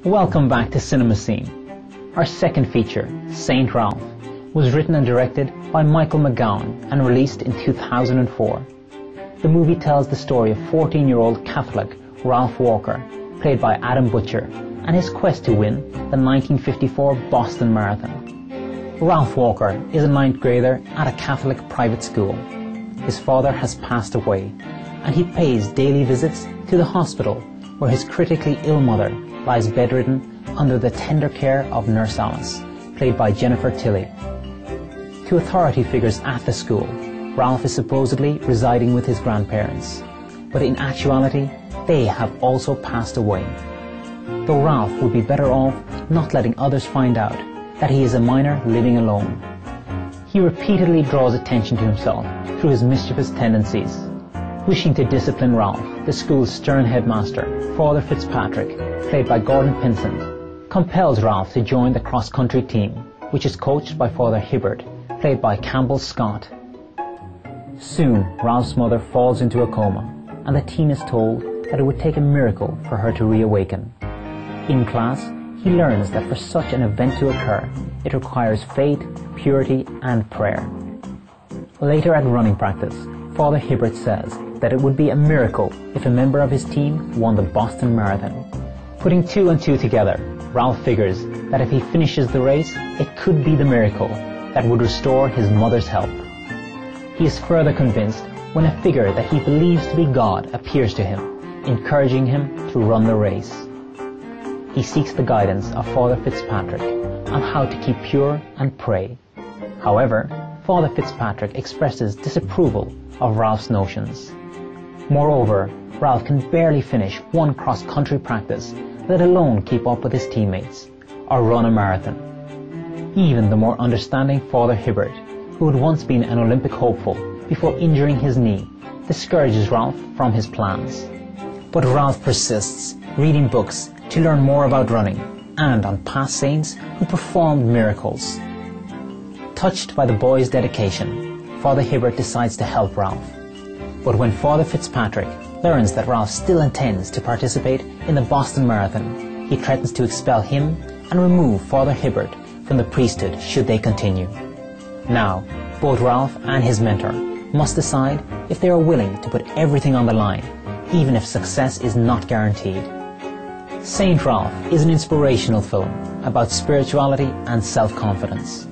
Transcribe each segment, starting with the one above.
Welcome back to Cinema Scene. Our second feature, Saint Ralph, was written and directed by Michael McGowan and released in 2004. The movie tells the story of 14-year-old Catholic Ralph Walker, played by Adam Butcher, and his quest to win the 1954 Boston Marathon. Ralph Walker is a ninth grader at a Catholic private school. His father has passed away, and he pays daily visits to the hospital where his critically ill mother lies bedridden under the tender care of Nurse Alice, played by Jennifer Tilly. To authority figures at the school, Ralph is supposedly residing with his grandparents, but in actuality, they have also passed away. Though Ralph would be better off not letting others find out that he is a minor living alone. He repeatedly draws attention to himself through his mischievous tendencies. Wishing to discipline Ralph, the school's stern headmaster, Father Fitzpatrick, played by Gordon Pinsent, compels Ralph to join the cross-country team, which is coached by Father Hibbert, played by Campbell Scott. Soon, Ralph's mother falls into a coma, and the teen is told that it would take a miracle for her to reawaken. In class, he learns that for such an event to occur, it requires faith, purity, and prayer. Later at running practice, Father Hibbert says that it would be a miracle if a member of his team won the Boston Marathon. Putting two and two together, Ralph figures that if he finishes the race, it could be the miracle that would restore his mother's health. He is further convinced when a figure that he believes to be God appears to him, encouraging him to run the race. He seeks the guidance of Father Fitzpatrick on how to keep pure and pray. However, Father Fitzpatrick expresses disapproval of Ralph's notions. Moreover, Ralph can barely finish one cross-country practice, let alone keep up with his teammates, or run a marathon. Even the more understanding Father Hibbert, who had once been an Olympic hopeful before injuring his knee, discourages Ralph from his plans. But Ralph persists, reading books to learn more about running, and on past saints who performed miracles. Touched by the boy's dedication, Father Hibbert decides to help Ralph. But when Father Fitzpatrick learns that Ralph still intends to participate in the Boston Marathon, he threatens to expel him and remove Father Hibbert from the priesthood should they continue. Now, both Ralph and his mentor must decide if they are willing to put everything on the line, even if success is not guaranteed. Saint Ralph is an inspirational film about spirituality and self-confidence.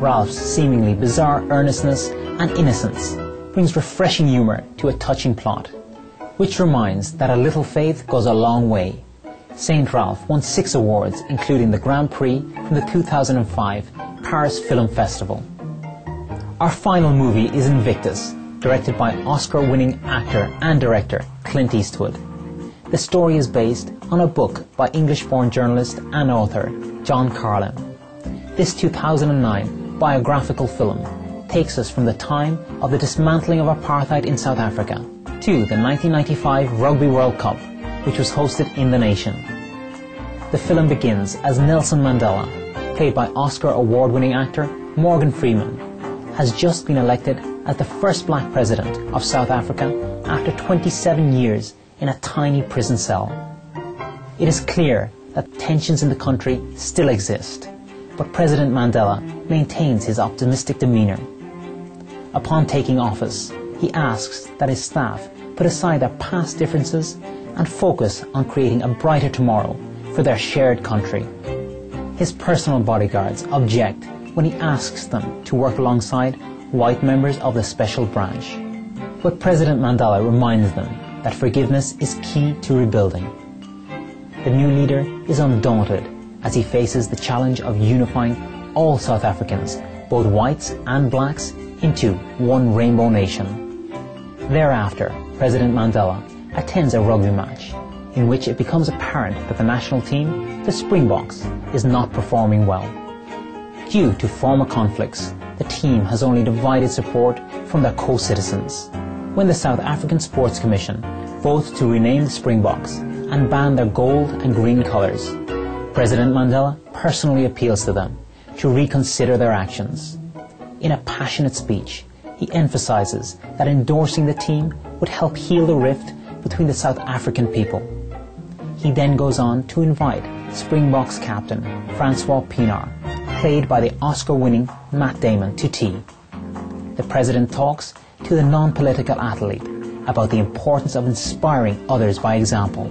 Ralph's seemingly bizarre earnestness and innocence brings refreshing humour to a touching plot, which reminds that a little faith goes a long way. Saint Ralph won 6 awards, including the Grand Prix from the 2005 Paris Film Festival. Our final movie is Invictus, directed by Oscar-winning actor and director Clint Eastwood. The story is based on a book by English-born journalist and author John Carlin. This 2009 biographical film takes us from the time of the dismantling of apartheid in South Africa to the 1995 Rugby World Cup, which was hosted in the nation. The film begins as Nelson Mandela, played by Oscar award-winning actor Morgan Freeman, has just been elected as the first black president of South Africa after 27 years in a tiny prison cell. It is clear that tensions in the country still exist, but President Mandela maintains his optimistic demeanour. Upon taking office, he asks that his staff put aside their past differences and focus on creating a brighter tomorrow for their shared country. His personal bodyguards object when he asks them to work alongside white members of the special branch. But President Mandela reminds them that forgiveness is key to rebuilding. The new leader is undaunted as he faces the challenge of unifying all South Africans, both whites and blacks, into one rainbow nation. Thereafter, President Mandela attends a rugby match in which it becomes apparent that the national team, the Springboks, is not performing well. Due to former conflicts, the team has only divided support from their co-citizens. When the South African Sports Commission votes to rename the Springboks and ban their gold and green colours, President Mandela personally appeals to them to reconsider their actions. In a passionate speech, he emphasises that endorsing the team would help heal the rift between the South African people. He then goes on to invite Springboks captain Francois Pienaar, played by the Oscar-winning Matt Damon, to tea. The president talks to the non-political athlete about the importance of inspiring others by example.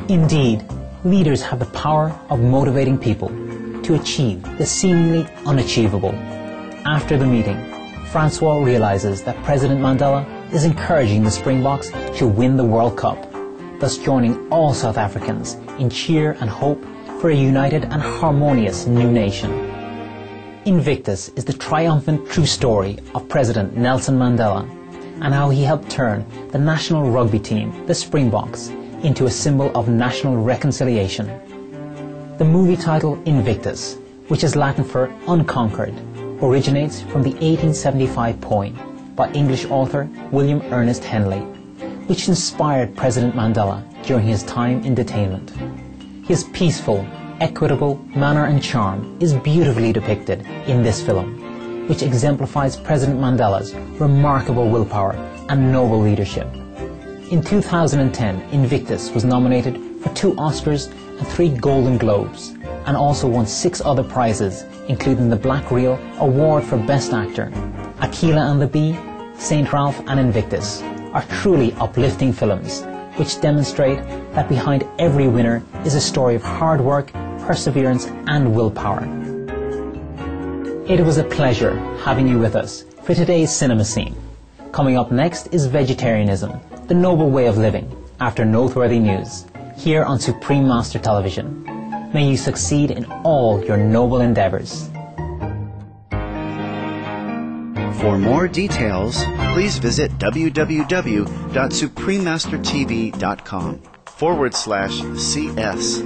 Indeed, leaders have the power of motivating people to achieve the seemingly unachievable. After the meeting, Francois realizes that President Mandela is encouraging the Springboks to win the World Cup, thus joining all South Africans in cheer and hope for a united and harmonious new nation. Invictus is the triumphant true story of President Nelson Mandela and how he helped turn the national rugby team, the Springboks, into a symbol of national reconciliation. The movie title Invictus, which is Latin for unconquered, originates from the 1875 poem by English author William Ernest Henley, which inspired President Mandela during his time in detainment. His peaceful, equitable manner and charm is beautifully depicted in this film, which exemplifies President Mandela's remarkable willpower and noble leadership. In 2010, Invictus was nominated for 2 Oscars and 3 Golden Globes, and also won 6 other prizes, including the Black Reel Award for Best Actor. Aquila and the Bee, Saint Ralph and Invictus are truly uplifting films, which demonstrate that behind every winner is a story of hard work, perseverance and willpower. It was a pleasure having you with us for today's Cinema Scene. Coming up next is Vegetarianism, the Noble Way of Living, after noteworthy news, here on Supreme Master Television. May you succeed in all your noble endeavors. For more details, please visit www.suprememastertv.com/CS.